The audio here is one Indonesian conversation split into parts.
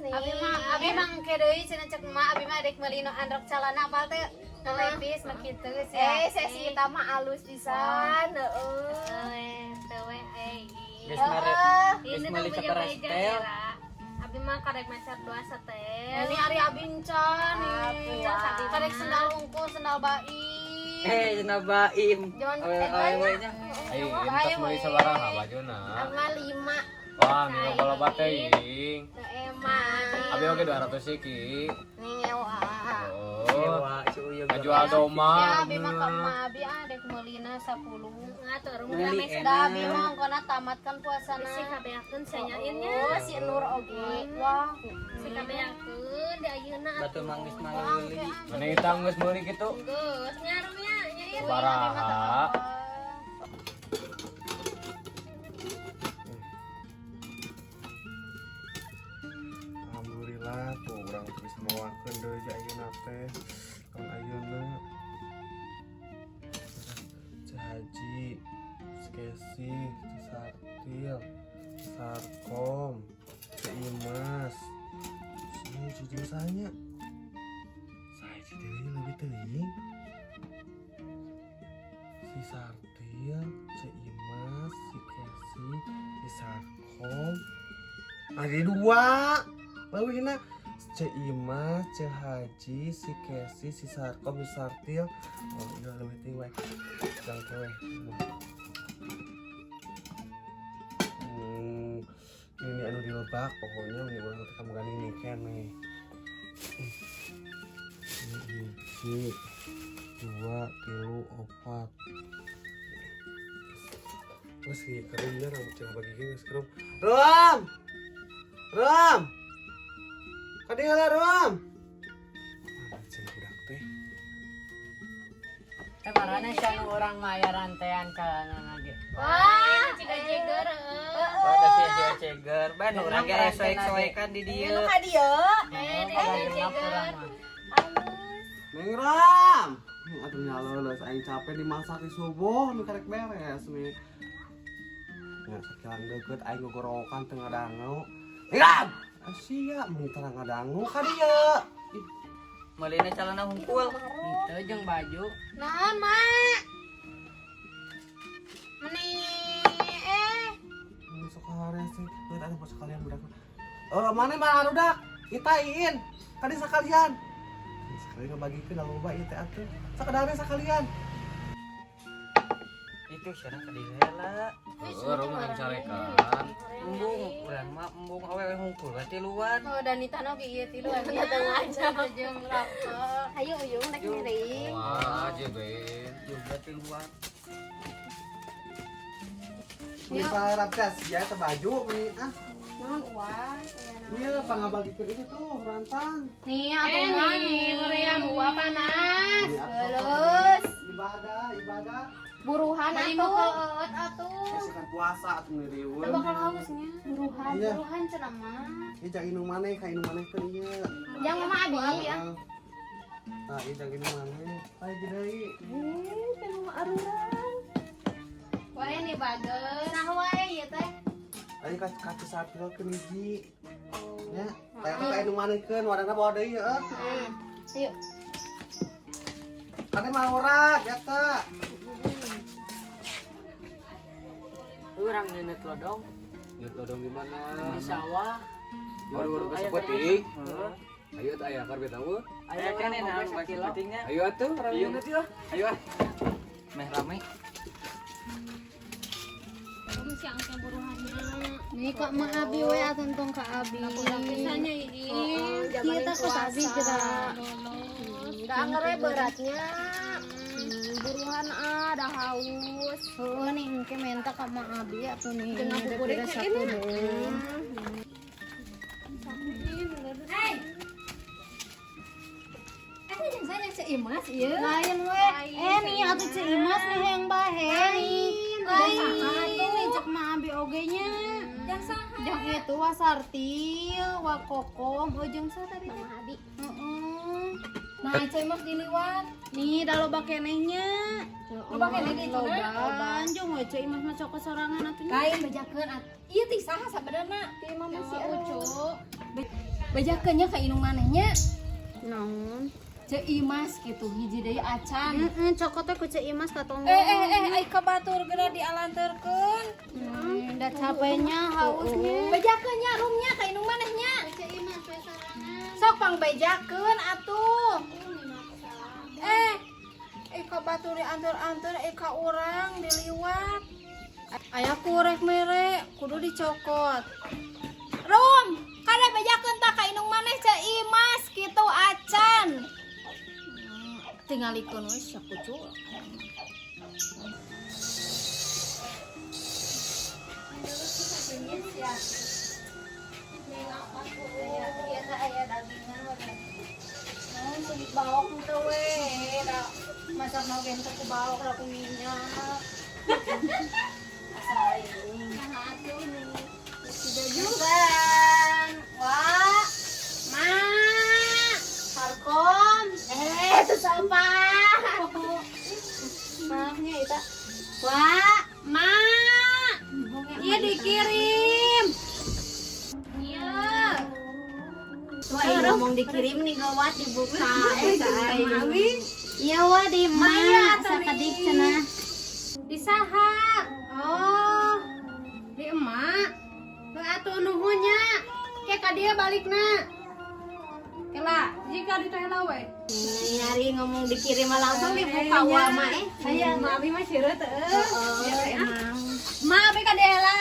nih. Abi mah kedeui cenah cek mah abi mah dek meuli nu androk calana apal teh. Lepis mah kitu sia. Sesi kita mah alus pisan. Teu we Geus mere. ini Geus tuh meuli punya sabar meja setel. Abi mah karek mecer 2 setel. Ini ari abi encan nih. Karek sendal unggul, sendal baik. Cenah baim. Jangan Awe nya. Ayo entas meuli sabaraha bajuna. Sama 5 Wah, minggu bola bateuing. teu emang. Abi oge 200 siki. Nih nyewa. Oh. Nyewa si Uyung. Ngajual Ya doma. abi mah ka mah abi dek meulina 10. Ngatur Meuli rame enak. da abi mah kona tamatkan puasana. Si kabeakeun sanyainnya. Oh, si Nur oge. Wah. Si kabeakeun di ayeuna. Batu manggis manggis. Mana kita geus meuli kitu? Geus nyarunya nyair. Sabaraha? Alhamdulillah tuh urang bisa mawakeun deui ja ayeuna teh. Kan ayeuna Haji, Skesi, Sartil, Sarkom, Imas. Ini jujur saya. Saya deui lebih teuing. Si Sartil, Imas, si Kesi, si Sarkom. Ada 2. Lalu ini Imas, Haji, si Kesi, si Sarkom, si Sartil. Oh iya lebih tinggi. Jangan kewe. Ini anu dilebak pokoknya ini orang kamu gani nih kan nih. Ini hiji, 2, 3, 4. Terus si keringnya rambut jangan bagi gini sekarang. Rom! Kadang lah Rom! Mana cen budak teh? Marane can urang maya rantean calana ge. Wah, ciga jeger. Ada sia-sia ceger. Ben urang ge soek-soekan di dieu. Lu ka dieu. Jeger. Neng Ram! Atuh nyalolos aing capek dimasak di subuh nu karek beres nih. Ya sakilan deukeut aing gogorokan teu ngadangu. Neng Ram! Asia mun teu ngadangu ka dieu. Meulina calana hungkul. Itu jeung baju. Naon, Mak? Meni Masuk hari sih. Lihat ada masuk kalian budak. Oh, mana baru dak? Itain. Kadi sakalian. Sekali ngabagikeun loba ieu teh atuh. Sakedare sakalian. Itu cenah ka dieu heula. Rumah carekan. Embung urang mah embung awewe hungkul berarti luar. Oh, Danita no ieu tiluan nya tengah aja jeung rokok. Hayu Uyung rek miring. Wah, aja Ben. Juga ti luar. Bisa rapkas ya teh baju nih ah. Naon uang? Iya, pangabagikeun itu tuh rantang. Nih, atuh mah nih meriam buah panas. Geus. Ibadah. Buruhan Bari atuh. mokeut atuh. Sikan puasa atuh ngiriweun. Teu bakal hausnya. Buruhan. Iya. Buruhan cenah mah. Ieu jang inung maneh ka inung maneh teh ieu. Yang mama abi ya. Nah, ieu jang inung maneh. Aya deui. Kan mama aruran. Wae nih bageus. Nah wae ieu teh. Aya kacu satilkeun hiji. Ya, kayak inung manehkeun wadana bawa deui heuh. Yuk. Kade mah ora, jata. Urang neuneut lodong Lihat lodong di mana? di sawah. Baru Aya sepeting. Heeh. Ayo atuh aya karbet tahu. Aya kan enak sekilotingnya. Ayo atuh, Iya. neuneut yeuh. Ayo. Meh rame. Bagus yang buruhannya. Nih kak mah abi we atuntong ka abi. Pisannya ini. Kieu teh ka abi geura. Da angere beratnya. Buruhan ada haus. Heuh nih engke menta ka mah abi atuh nih. Dengan kukurik ini. Hei. Jeung saya Cek Imas ieu. Lain we. Nih atuh Cik Imas nih yang bahe nih. Lain atuh cek mah abi oge nya. Yang saha? Jang itu wasartil, wakokom, jeung sa tadi teh? Abi. Heeh. Nah, Cek Imas diliwat. Nih da loba kenehnya. Loba keneh di ditu, nah. Loba jeung we Cik Imas mah cok sorangan atuh nya. Kain bejakeun. Ieu teh saha sabenerna? Ieu mah masih Masih ucu. Bejakeunnya ka inung manehnya. Naon? Ceu Imas gitu, hiji deui acan. Cokotnya ku Ceu Imas katong. Ai ka batur geura dialanterkeun. Da capeknya, hausnya. Bejakeunnya roomnya ka inung manehnya. Ceu Imas we sorangan. Sok pangbejakeun atuh. Ka batur diantar-antar ka urang diliwat. Aya kurek mere, kudu dicokot. Rum, kada bejakeun tah ka inung maneh Ceu Imas kitu acan. Tingalikeun we sia kucu. Biasa aya dagingan wae. Sulit bawok teh we. Masak nogen teh ku bawok ra ku minyak. Asaing. Nah atuh nih. Sudah jugan. Wah. Ma. Harkom. Itu siapa? Maafnya Ita. Wah, Ma. Iya dikirim. Iya. Wah, ini ngomong dikirim nih gawat dibuka. Iya wa di Maya, sakadik cenah. Di saha? Oh. Di emak. Lu atuh nuhunnya. Ke ka dia balikna. Kela, jika di teh we. Nyari ngomong dikirim langsung dibuka wa Ma Aya, abi mah seureut teu. emang. Ma abi ka Dela.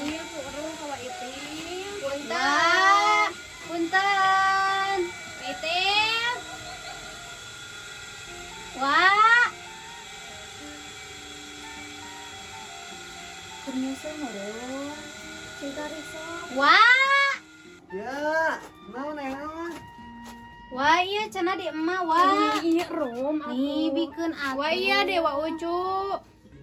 Iya, ku urang ka Itim. Punten. Punten. Itim. Wah. Ternyata ngorong. Cerita risau. Wah. Ya, naon naon. Wah iya cenah di emak wah. Iya, Rom. Nih bikeun atuh. Wah iya Dewa Ucu.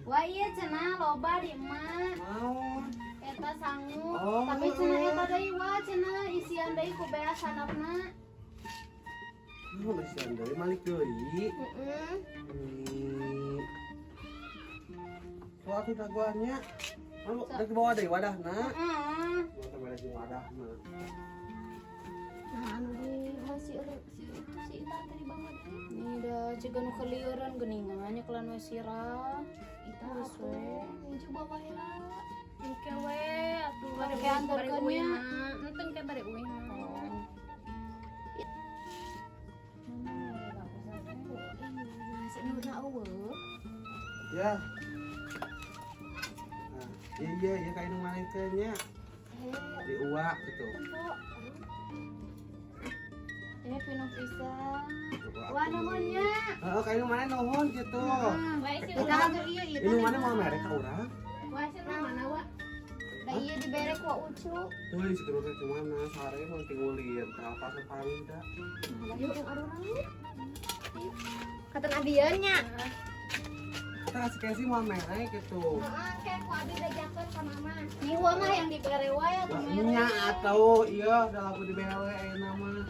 Wah iya cenah loba di emak. Naon? Eta sangu. Oh. Tapi cenah eta deui wah cenah isian deui ku bea sanapna. Naon bisian deui malik deui. Heeh. So atuh dagoannya. Anu rek bawa deui wadahna. Heeh. Kita beres di wadahna. Nah anu di masih si itu si Ita tadi bawa deui. Nih da jiga nu kelieureun geuningan nyekelan we sirah. Ita geus we. Coba bae lah. Engke we atuh Bari bari antarkeun uih nya. mah. Enteung ke bari uih mah. Masih nuna eueuh. Ya. Nah, iya ka inung maneh teh nya. Di uak gitu. Ini pinung pisang. Coba Wah atuh. nuhunnya. Heeh, ka inung maneh nuhun gitu. Bae sih Kita hatur ieu ieu. Inung maneh mau merek ka urang. Wah sih mana wa? Da ieu dibere ku Ucu. Tuh si terus ke mana sare mau tingulin ka apa sepangi da. Yuk arurang yuk. Katan abieunnya. Kita kasih kasih mau merek gitu. Heeh, kayak ku abi dajakeun ka Mama. Nih wa mah yang dibere wae atuh Wah, nya atau iya udah laku di BW ayeuna mah.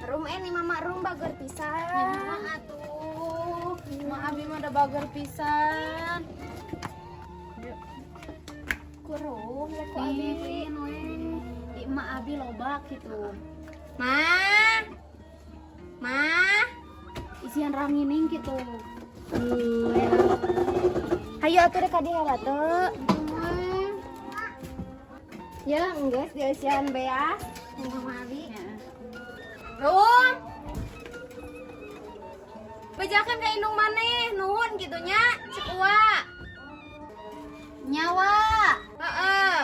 Rum ini Mama rum bager pisan. Mama atuh. Ma abi mah da bager pisan. Ku rum ya ku Abi abi. pin we. Di emak abi loba gitu. Ma. Ma. Isian rangining gitu. Hayu atuh deh ka dieu lah teu. Ya, enggeus di isian beas. Mama abi. Rum. Bejakan ka indung maneh nuhun gitu nya. Cek wa. Nyawa. Heeh.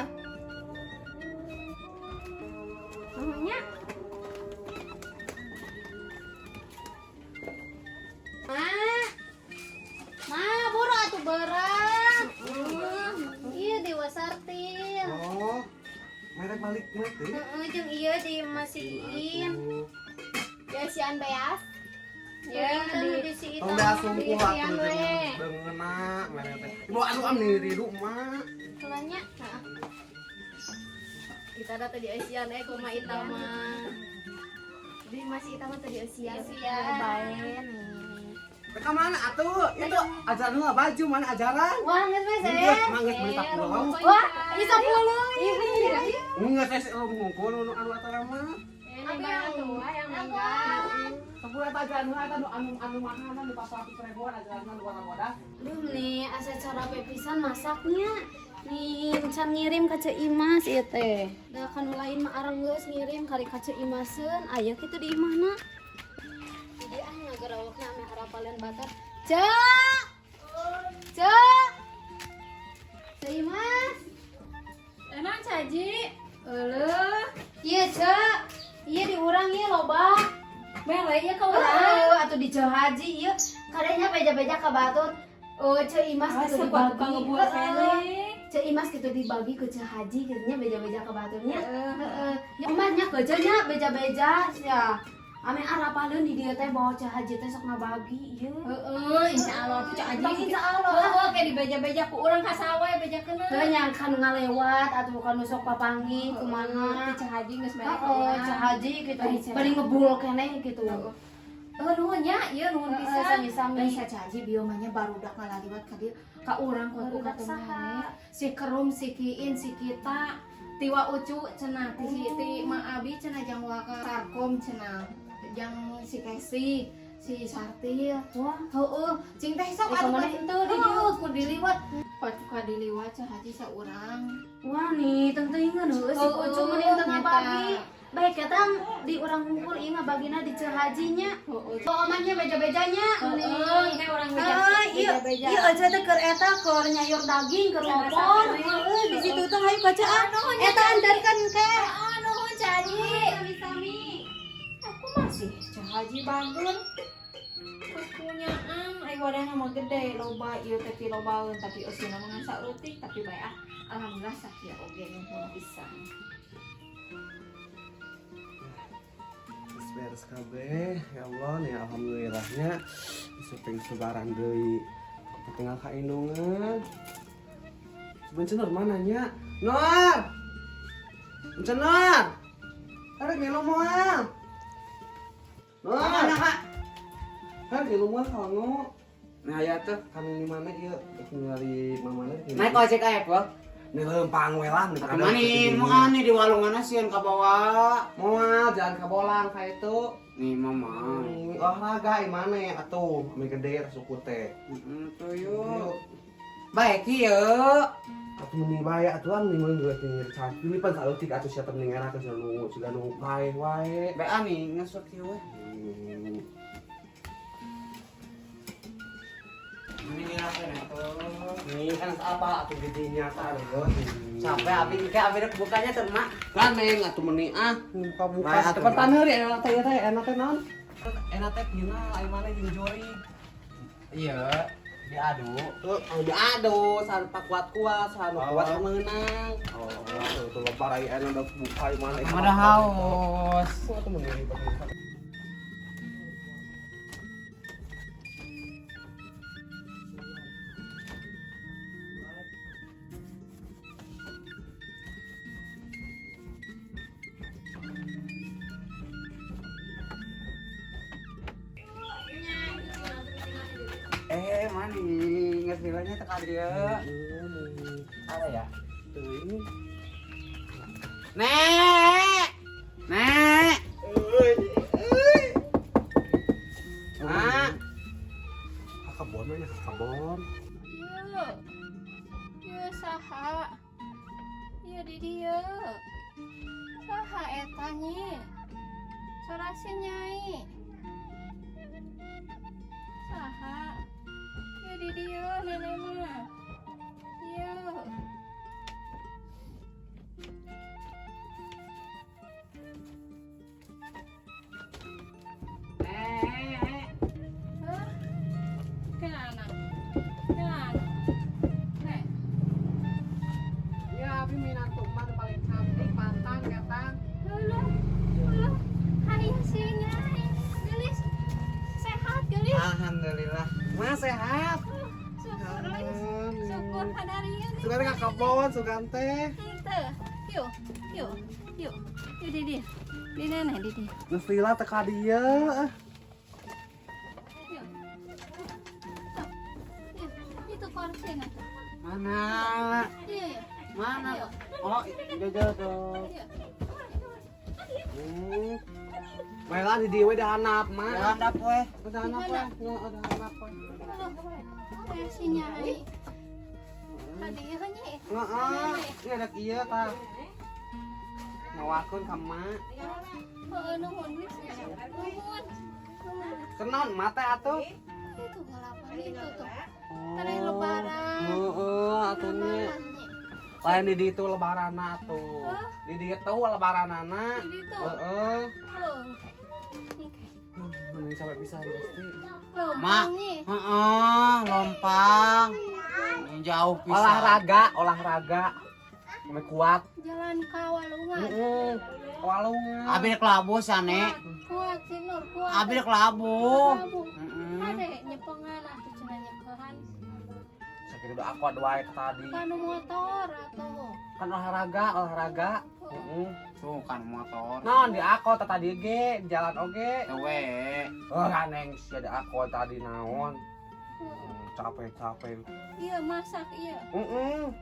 Nuhunnya. Ma, buru atuh beurang. Iya diwasartin. Oh, merek balik mah teh. Heeh, jeung ieu dimasihin. Ya sian beas. Ya di si Tong Ita. dah sungkuh Isian atuh we. beungeuna merek teh. Ibu anu am nih ridu mah. Kelanya. Kita ada tadi Asian koma itama. Di masih itama tadi Asian. Baik. Ke mana atuh? Itu ajaran mah baju mana ajaran? Wah, nggak saya. Enggak, mangga beli tak pulang. Wah, ini 10. Iya bener. Enggak saya ngumpul nu anu atara mah. Tapi yang tua yang enggak. Sepuluh ajaran mah anu makanan di pasar 100.000 ajaran mah dua bodas. Duh nih, asa cara pepisan masaknya. Nih, can ngirim ka Ceu Imas ieu teh. Da kan lain mah areng geus ngirim kali ka Ceu Imaseun. Aya kitu di imahna. Jadi ngagerawakna ame harapaleun batar. Cek. Cek. Ceu Imas. Enak caji. Eueuh. Ieu Cek. Ieu di urang ieu loba. Mere ya ka Urang urang. atuh di Jeuh Haji ieu. Kadenya beja-beja ka Batut. Oh, Ceu Imas kitu dibagi. ngebuat mere. Ceu Imas gitu dibagi ke Ceuh Haji kitanya beja-beja ke baturnya. Heeh. Ya emaknya keuceuna beja-beja sia. Ame arapaleun di dieu teh bawa Ceuh Haji teh sok ngabagi ieu. Heeh, insyaallah tuh caji. Insyaallah. Heeh, kayak dibeja-beja ku urang ka sawe bejakeun. Teu nya kan ngalewat atuh kan sok papanggih kumaha. Teh caji geus mere. Heeh, Ceuh Haji gitu. Bari ngebul keneh gitu. Nuhun nya, ieu nuhun pisan. Sami-sami. Dan sa caji biomanya barudak ngalaliwat ka dieu. Ka urang ku Barudak ka saha? Si Kerum, si Kiin, si Kita, Tiwa Ucu cenah, ti Ma Abi cenah jang waka Sarkom cenah. Jang si Kesi, si Sartil. Wah, Heueuh, cing teh sok atuh kemana ka itu di dieu? ku diliwat. Ka diliwat Ceuh Haji saurang. Wah nih, tentu ingat heuh si Ucu mending teu ngabagi. Baik eta di urang ngumpul ieu ngabagina di Ceuh Hajinya. Heueuh. Oh, omanya beja-bejanya. Heeh, teh urang Iya, beja-beja. iya aja teh keur eta keur nyayur daging, keur lopor. Heeh, di situ teh hayu kacaan. Eta antarkan ke. Nuhun caji. Sami-sami. Aku masih Ceuh Haji Bageur. Punyaan ai wadana mah gede loba ieu teh ti lobaeun tapi eusina mah ngan saeutik tapi bae alhamdulillah sakieu oge nuhun pisan. Beres kabeh ya Allah nih alhamdulillahnya suping sebaran deui tinggal ka indungan sebenarnya mana nya Nor Nor ada gelo moal Nor mana kak kan gelo moal kalau Nah ya tuh. kan di mana ieu ningali mamana Naik ojek aya, Bro. di lempang we lah Mani mau ane di walungan sieun ka bawah. moal jangan kabolang ka itu Nih mama. olahraga imana ya atuh ame gede suku teh Tuh yuk. Baik ieu. Atuh mending bae atuan mending geus ngir cat pilipan saeutik atuh sia teh mending enak geus nu siga nu bae wae. Bae ani ngesot ieu we. Mani ngirakeun atuh. Nih kan apa atuh gedenya tah lho. Sampai abi rek bukanya teh mak. Kan neng atuh mending buka-buka Bae atuh. cepetan heuri enak teh enak teh naon? Enak teh gina ai mana jeung jori. Iya, diadu. Tuh aduh san kuat-kuat san kuat menang. Oh, tuh lebar ai enak udah buka ai mana. Ada haus. Atuh mending Mani nges nilainya teka dia. Ada ya? tuh ini. Nek. Nek. Mak. Kakabon mana kakabon? Ieu saha? Ieu di dieu. Saha eta nyi? Sorasi nyai. Saha? Ieu di dieu nenek mah. Ieu. Hah? Kenana? Kenana? Nek. Ya, abi minat tuman paling cantik pantang datang. Halo. Hari si nyai. Gelis. Sehat gelis. Alhamdulillah. Mas sehat. Syukur hadarian. Sekarang kakabon sugan teh. Teu. Yuk, yuk, yuk. Yuk di dia. Di nenek di dia. Geus lila teka dia. Yuk. Yuk. Itu kursinya. Mana? Iya, iya. Mana? Yuk. Oh, jajal tuh. Yuk. Baiklah di dia we dah hanap mah. Jangan dap we. Udah hanap we. Udah hanap we. Kursinya ai. Tadi ya kan ya. Heeh. Ieu ada ieu tah. Ngawakeun ka mak. Heeh, nuhun wis. Nuhun. Kenaon mah teh atuh? Itu ngalapan itu tuh. Tadi lebaran. Heeh, atuhnya. Lain di ditu lebaranna atuh. Di ditu lebaranana. Di ditu? Heeh. Oh. Mending sampai bisa pasti. Mak. Lompangnya. Heeh, lompang. Jauh pisan. Olahraga. Sampai kuat. Jalan kawalungan. Heeh. Walungan. Abi rek labu sane. Kuat si Nur, kuat. Abi rek labu. Labu. Heeh. Ade nyepengan atuh cenah nyepengan. Sakit udah aku wae tadi. Kanu motor atuh. Kan olahraga. Heeh. Tuh kan motor. Naon di aku tadi ge, di jalan oge. Ewe. Oh, kaneng si ada aku tadi naon. Capek. Iya masak iya.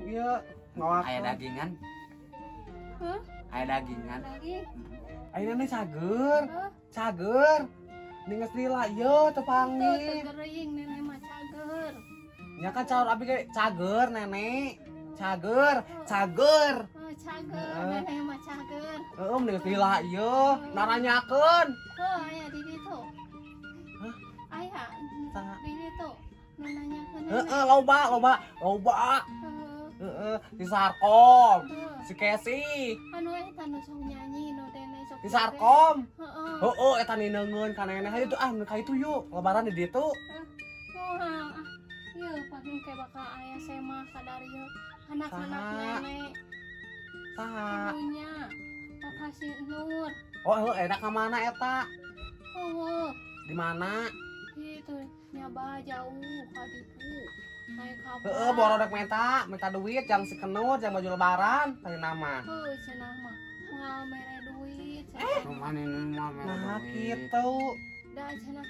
Iya. Ngawak. Aya dagingan. Hah? Aya dagingan. Lagi? Ayeuna nih cager. Hah? Cager. Ninges lila ieu teu Tuh panggil. tegering nenek mah cager. Nya kan caur abi ge cager nenek. Cager. Oh Heeh. cager, nenek mah cager. Heeh, ninges lila ieu. Naranyakeun. Oh aya di ditu. Hah? Aya Saha? di ditu. Nu nanyakeun nenek. Heeh, loba. Heeh. Heeh, di Sarkom. Heeh. Si Kesi. Anu eta nu sok nyanyi nu nenek sok. Di Sarkom. Heeh. Heeh, eta ninengeun ka nenek. Hayu tuh ka itu yuk. Lebaran di ditu. Wah, iya pas nu kayak bakal aya sema kadarieu anak-anak Saha? nenek Saha? punya lokasi Nur. Oh, enak ka mana eta? Oh, Di mana? gitu nyaba jauh ka ditu. Naik kapal. Heeh, borodek minta duit yang si kenur, yang baju lebaran, tadi nama. Heuh, cenah mah moal mere duit. Cuman ini mah Nah, duit. gitu. Da cenah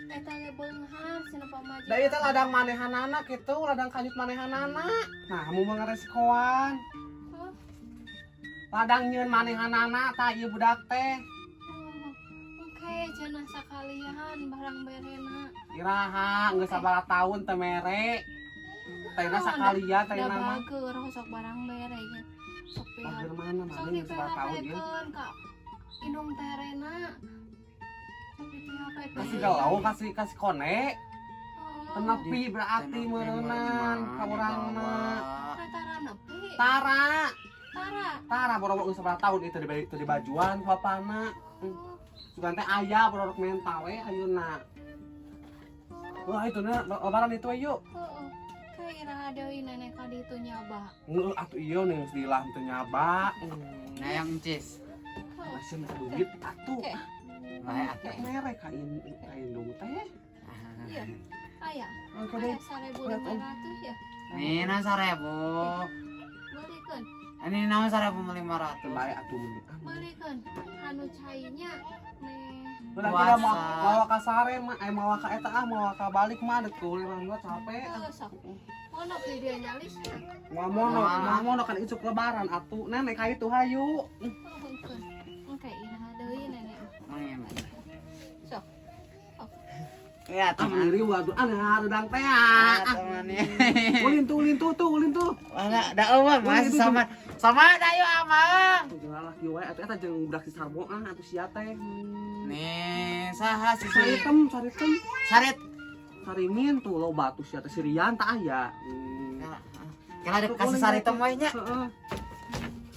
eta ge beunghar cenah pamajikan. Da ieu teh ladang manehanana kitu, ladang kanyut manehanana. Nah, kamu mah ngaresikoan. Hah? Ladang nyieun manehanana tah ieu budak teh. Oh, oke cenah sakalian barang berena. Iraha geus sabaraha taun teh mere. Teh sakalian teh Da nama. bager sok barang bere ge. Sok Bager pihak. mana Sok mana di geus sabaraha taun ieu. PHP-keun Kak. Indung terena. Sok di PHP. Kasih galau, kasih kone. Tenepi berarti meureunnan ka urang mah. Tara nepi. Tara. Tara. Boro-boro geus sabaraha taun itu di bajuan ku bapana. Sugan teh aya boro-boro mental we ayeuna. Wah, itu na lebaran itu we yuk. Heeh. Kayak iraha deui nenek ka ditu nyaba. Heeh, atuh ieu nih geus dilah teu nyaba. Nah yang cis. Masih minta duit atuh. Oke. Lah atuh. Mere ka indung teh. Iya. Aya. Oke Aya deh. 1.500 ya. Nih na 1000. Beurekeun. Ini nama 1500. Bae atuh meni. Beurekeun. Anu cainya nih. Udah Puasa. kita mau ka sare mah, mau ka eta mau ka balik mah ada kuliah gua capek. Sok. Ono di dia nyalis. Ngomong kan icuk lebaran atuh. Nenek ka itu hayu. Beurekeun. Oke, iraha deui nenek. Sok. Ya teman. Amiri waduh redang teh. Teman ya. Ulin tuh. Mana da eueuh mas sama da yuk amang. Jeung lalaki wae eta jeung budak si Sarbo atuh sia teh. Nih saha si Saritem. sarit. Sarimin tuh lo batu sia teh Sirian tah aya. Kira ada kasih saritem we nya. Heeh.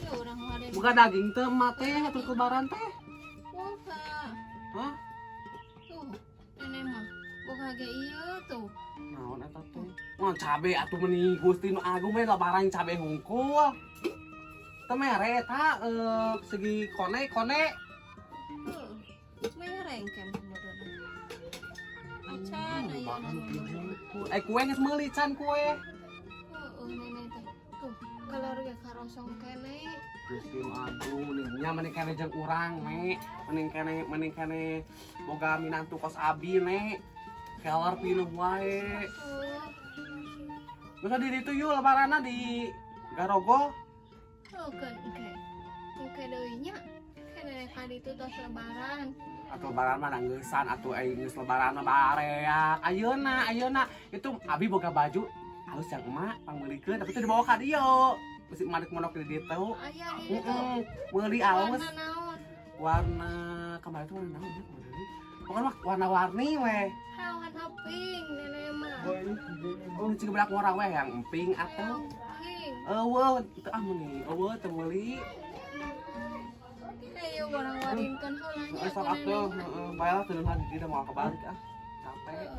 Ya urang ada. Buka daging teh emak teh atuh lebaran teh. Buka. Hah? Tuh, nenek mah. Buka ge ieu tuh. Naon eta teh? Oh, cabe atuh meuni Gusti nu Agung we lebaran cabe hungkul. Teu mere eta segi kone. Tuh. Mereng kem sebenarnya. Acan aya Kue geus meuli can kue. nenek teh. Tuh. keluarga karosong kene. Gusti aduh nya mending kene jeung urang me mending kene boga minantu kos abi me kelar pinuh wae bisa di ditu yuk lebaranna di Garogo Oke deui nya kene ka ditu tos lebaran. atau lebaran mah nangeusan atuh geus lebaran mah bareak ayeuna itu abi boga baju halus yang emak pangmeulikeun tapi teu dibawa ka dieu mesti emak mondok di ditu Aya di ditu. meuli alus Warna naon? warna kemarin tuh warna naon ya pokoknya mah warna-warni weh Hawan pink nenek mah. oh cing belak warna weh yang emping atuh Pink. eueuh teu ah meuni eueuh teu meuli Ayo warang-warinkeun heula nya. sok atuh bae lah teu lagi mau kebalik ah capek